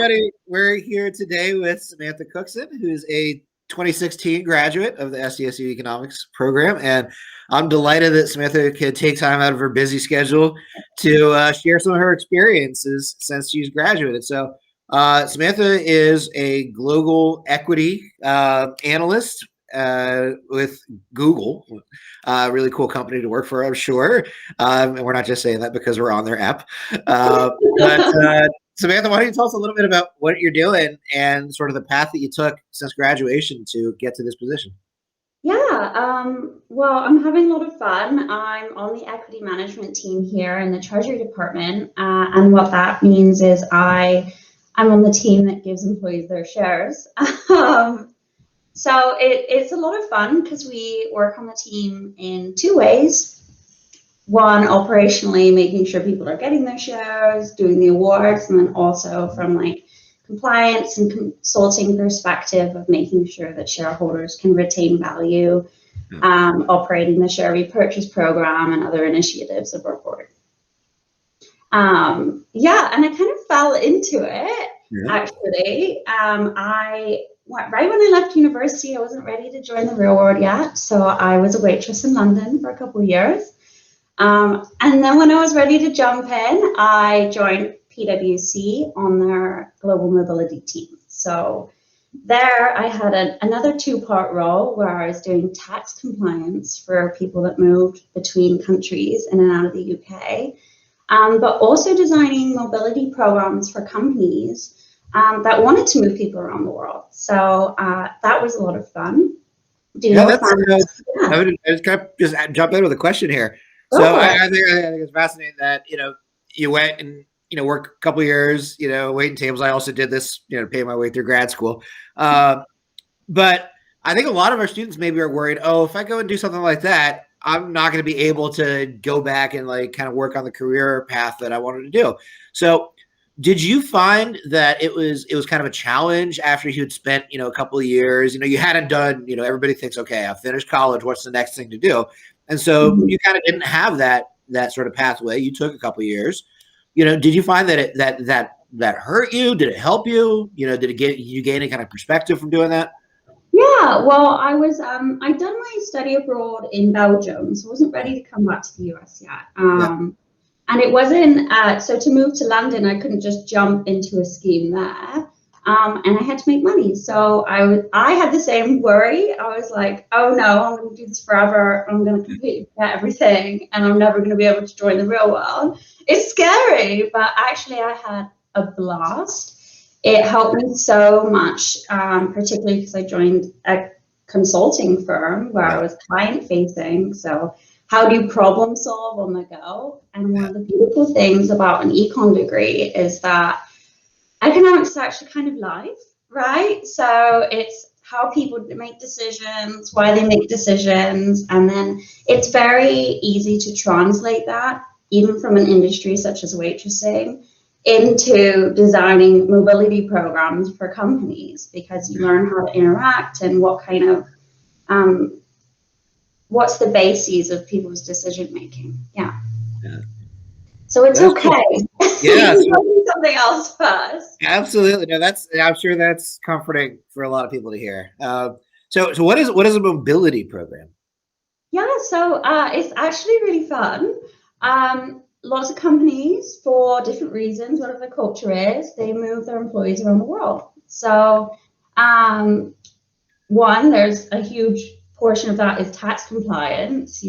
everybody. We're here today with Samantha Cookson, who's a 2016 graduate of the SDSU Economics program. And I'm delighted that Samantha could take time out of her busy schedule to share some of her experiences since she's graduated. So Samantha is a global equity analyst with Google. Really cool company to work for, I'm sure. And we're not just saying that because we're on their app. But Samantha, why don't you tell us a little bit about what you're doing and sort of the path that you took since graduation to get to this position? Yeah, well, I'm having a lot of fun. I'm on the equity management team here in the Treasury Department, and what that means is I'm on the team that gives employees their shares. So it's a lot of fun because we work on the team in two ways. One, operationally, making sure people are getting their shares, doing the awards, and then also from like compliance and consulting perspective of making sure that shareholders can retain value, operating the share repurchase program and other initiatives of our board. Yeah, and I kind of fell into it, actually. Right when I left university, I wasn't ready to join the real world yet, so I was a waitress in London for a couple of years. And then when I was ready to jump in, I joined PwC on their global mobility team. So there I had another two-part role where I was doing tax compliance for people that moved between countries in and out of the UK, but also designing mobility programs for companies that wanted to move people around the world. So that was a lot of fun. I would just jump in with a question here. So I think it's fascinating that, you went and, worked a couple of years, waiting tables. I also did this, pay my way through grad school. But I think a lot of our students maybe are worried, oh, if I go and do something like that, I'm not going to be able to go back and like kind of work on the career path that I wanted to do. So did you find that it was kind of a challenge after you had spent, a couple of years, you hadn't done, everybody thinks, okay, I've finished college. What's the next thing to do? And so you kind of didn't have that sort of pathway. You took a couple of years, did you find that that hurt you? Did it help you? Did it get you gain any kind of perspective from doing that? Yeah, well, I was, I'd done my study abroad in Belgium, so I wasn't ready to come back to the US yet. And it wasn't, so to move to London, I couldn't just jump into a scheme there. And I had to make money. So I had the same worry. I was like, oh no, I'm going to do this forever. I'm going to completely forget everything and I'm never going to be able to join the real world. It's scary, but actually I had a blast. It helped me so much, particularly because I joined a consulting firm where I was client facing. So how do you problem solve on the go? And one of the beautiful things about an econ degree is that economics is actually kind of life, right? So it's how people make decisions, why they make decisions, and then it's very easy to translate that, even from an industry such as waitressing, into designing mobility programs for companies, because you learn how to interact and what kind of what's the bases of people's decision making. Yeah. So it's okay. Cool. Yeah. Something else first. Absolutely. No, I'm sure that's comforting for a lot of people to hear. So what is a mobility program? Yeah, so it's actually really fun. Lots of companies, for different reasons, whatever the culture is, they move their employees around the world. So one, there's a huge portion of that is tax compliance,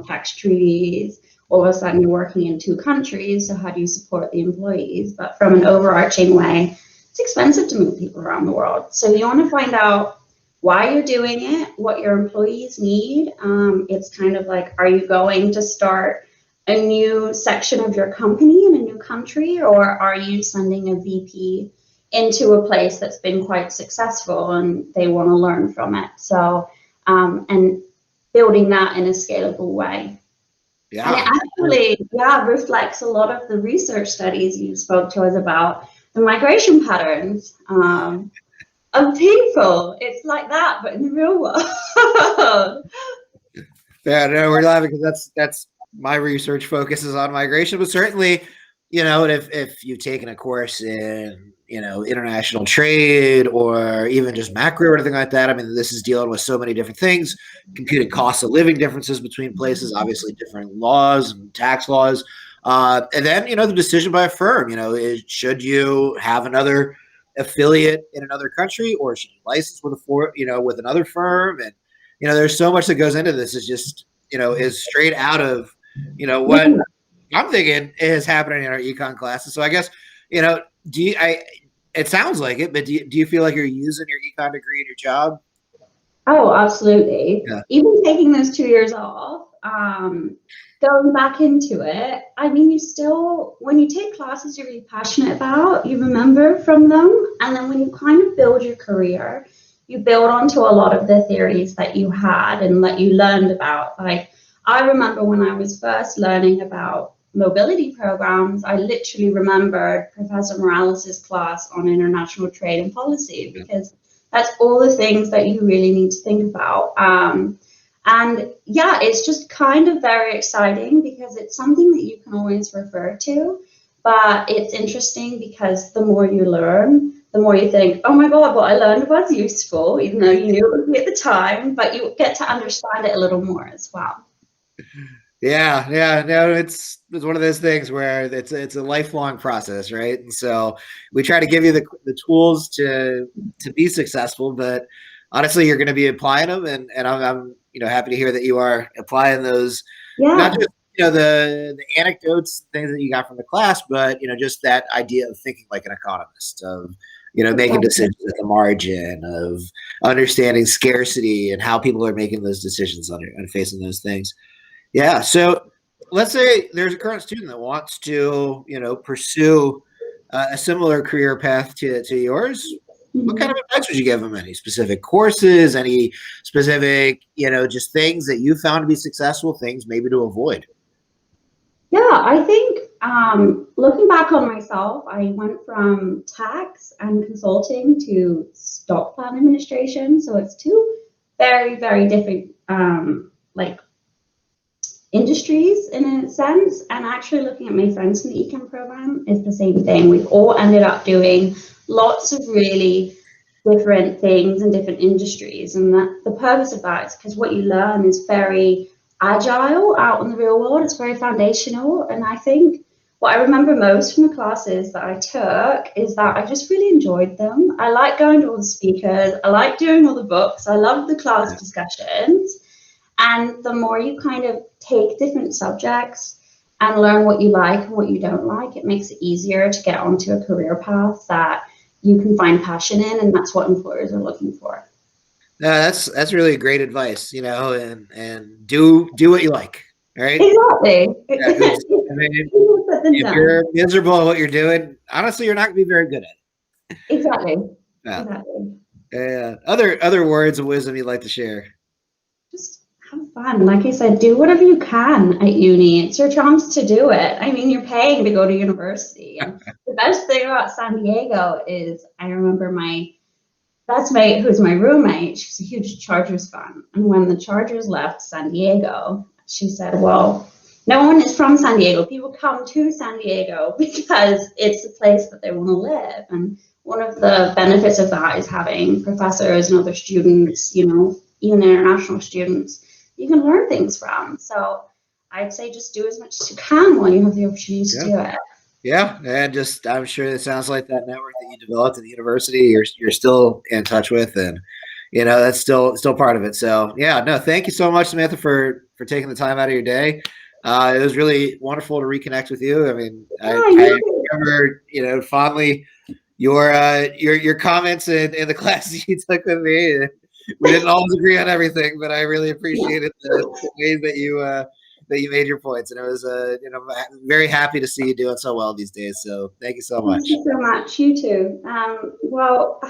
tax treaties. All of a sudden you're working in two countries, so how do you support the employees? But from an overarching way, it's expensive to move people around the world. So you want to find out why you're doing it, what your employees need. It's kind of like, are you going to start a new section of your company in a new country, or are you sending a VP into a place that's been quite successful and they want to learn from it? So, and building that in a scalable way. Yeah. And it actually, reflects a lot of the research studies you spoke to us about, the migration patterns of people. It's like that, but in the real world. Yeah, no, we're laughing because that's my research focuses on migration, but certainly and if you've taken a course in, international trade or even just macro or anything like that, I mean, this is dealing with so many different things, computing costs of living differences between places, obviously different laws and tax laws. And then, the decision by a firm, should you have another affiliate in another country or should you license with another firm? And, there's so much that goes into this. It's just, is straight out of, what I'm thinking is happening in our econ classes. So I guess, it sounds like it, but do you feel like you're using your econ degree in your job? Oh, absolutely. Yeah. Even taking those 2 years off, going back into it, I mean, when you take classes you're really passionate about, you remember from them. And then when you kind of build your career, you build onto a lot of the theories that you had and that you learned about. Like, I remember when I was first learning about mobility programs, I literally remembered Professor Morales's class on international trade and policy, because that's all the things that you really need to think about. And yeah, it's just kind of very exciting because it's something that you can always refer to, but it's interesting because the more you learn, the more you think, oh my God, what I learned was useful, even though you knew it would be at the time, but you get to understand it a little more as well. Yeah, no, it's one of those things where it's a lifelong process, right? And so we try to give you the tools to be successful, but honestly, you're going to be applying them, and I'm happy to hear that you are applying those, not Yeah, just the anecdotes, things that you got from the class, but just that idea of thinking like an economist, of making exactly. decisions at the margin, of understanding scarcity and how people are making those decisions and facing those things. Yeah. So let's say there's a current student that wants to, pursue a similar career path to yours. What kind Mhm. of advice would you give them? Any specific courses, any specific, just things that you found to be successful, things maybe to avoid? Yeah, I think looking back on myself, I went from tax and consulting to stock plan administration. So it's two very, very different like industries in a sense. And actually looking at my friends in the econ program is the same thing. We've all ended up doing lots of really different things in different industries. And that the purpose of that is because what you learn is very agile out in the real world. It's very foundational. And I think what I remember most from the classes that I took is that I just really enjoyed them. I like going to all the speakers. I like doing all the books. I love the class discussions. And the more you kind of take different subjects and learn what you like and what you don't like, it makes it easier to get onto a career path that you can find passion in, and that's what employers are looking for. No, that's really great advice, and do what you like, right? Exactly. Yeah, because I mean, Easier said than if done. you're miserable at what you're doing, honestly, you're not going to be very good at it. Exactly. Yeah. Exactly. Yeah. Other words of wisdom you'd like to share? Just have fun. Like I said, do whatever you can at uni. It's your chance to do it. I mean, you're paying to go to university. And the best thing about San Diego is I remember my mate, who's my roommate, she's a huge Chargers fan. And when the Chargers left San Diego, she said, well, no one is from San Diego. People come to San Diego because it's the place that they want to live. And one of the benefits of that is having professors and other students, even international students, you can learn things from. So I'd say just do as much as you can while you have the opportunity to Yeah. do it. Yeah, and just I'm sure it sounds like that network that you developed at the university, you're still in touch with, and that's still part of it. So yeah, no, thank you so much, Samantha, for taking the time out of your day. It was really wonderful to reconnect with you. I mean, Yeah, I you too. remember fondly your comments in the classes you took with me. We didn't always agree on everything, but I really appreciated the ways that you made your points, and it was very happy to see you doing so well these days. So thank you so Thank much. you so much. You too. Well,